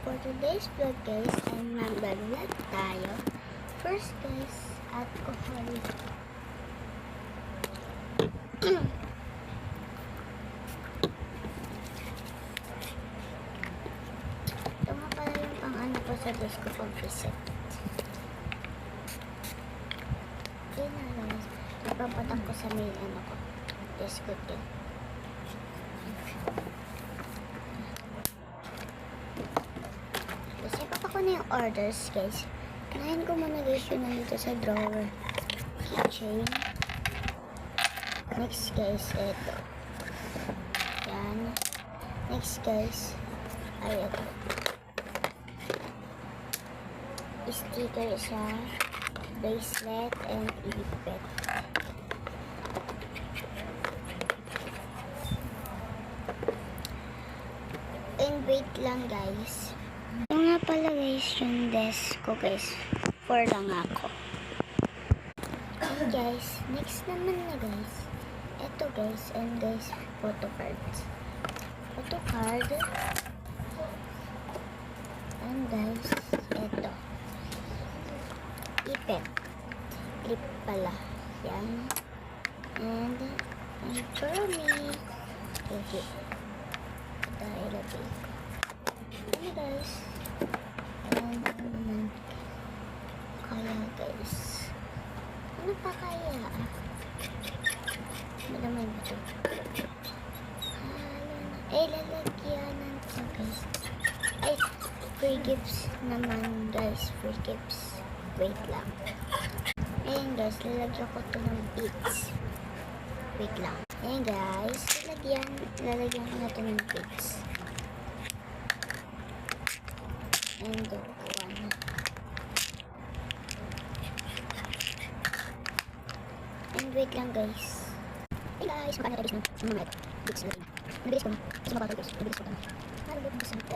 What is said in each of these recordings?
For today's vlog guys, ay mag-vlog tayo. First guys, alcohol. Ito nga pala yung pang-ano ko sa disco pang preset. Yun na guys, ipapatak ko sa main ano ko. Disco din. Kasi papak ko na yung orders guys. Kanahin ko muna guys yun nandito sa drawer. Keychain. Next guys, eto. Yan. Next guys, ay eto. Sticker siya. Bracelet and lipet. And wait lang guys. Ito nga pala guys yung desk ko guys. 4 lang ako. And guys, next naman na guys. Ito guys, and guys, photo cards. Photo card. And guys, ito. Ipet. Clip pala. Yan. And for me. Okay. Dahil lagay ko. Ano guys? And naman. Kaya guys. Ano pa kaya? Malamay ba ito? Ay, lalagyanan ko guys. Ay, free gifts naman guys. Free gifts. Wait lang. Ayan guys, lalagyan ko ito ng beads. Wait lang. Ayan guys, lalagyan ko natin ng beads. And one. And wait lang guys. Hey guys, makaano tayo guys ng mga beads natin. Nabilis ko na. Kasi mabagal guys. Nabilis ko na. Nabilis ko na.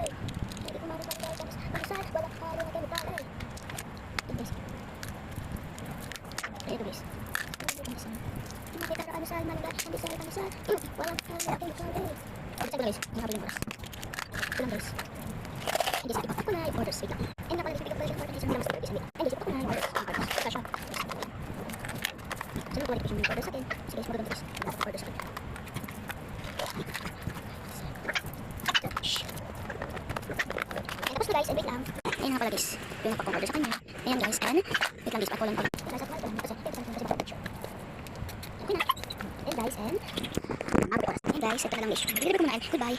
Hindi ko marunong guys. Magsat, wala ka rin natin magkala. Ito guys. Ito guys. Nakita na ano saan, manila. Hindi saan, ano saan. Walang ka natin magkala. Ito sa guys. Nakabili yung oras. Ito lang guys. And guys, ipapak ko na yung orders. Wait lang. And napala dito pala yung orders. Isang lang sa guys. And guys, ipapak ko na yung orders. Ang orders. Cash on. So, nag-qualification yung orders natin. So guys, magandang guys. Orders natin. And tapos na guys, and wait lang. Ayan nga pala guys. Yung napakong order sa kanya. Ayan guys, and wait lang guys. Ako lang pala. Okay na. And guys, and and guys, ito na lang guys. Bigyan ko na. Goodbye.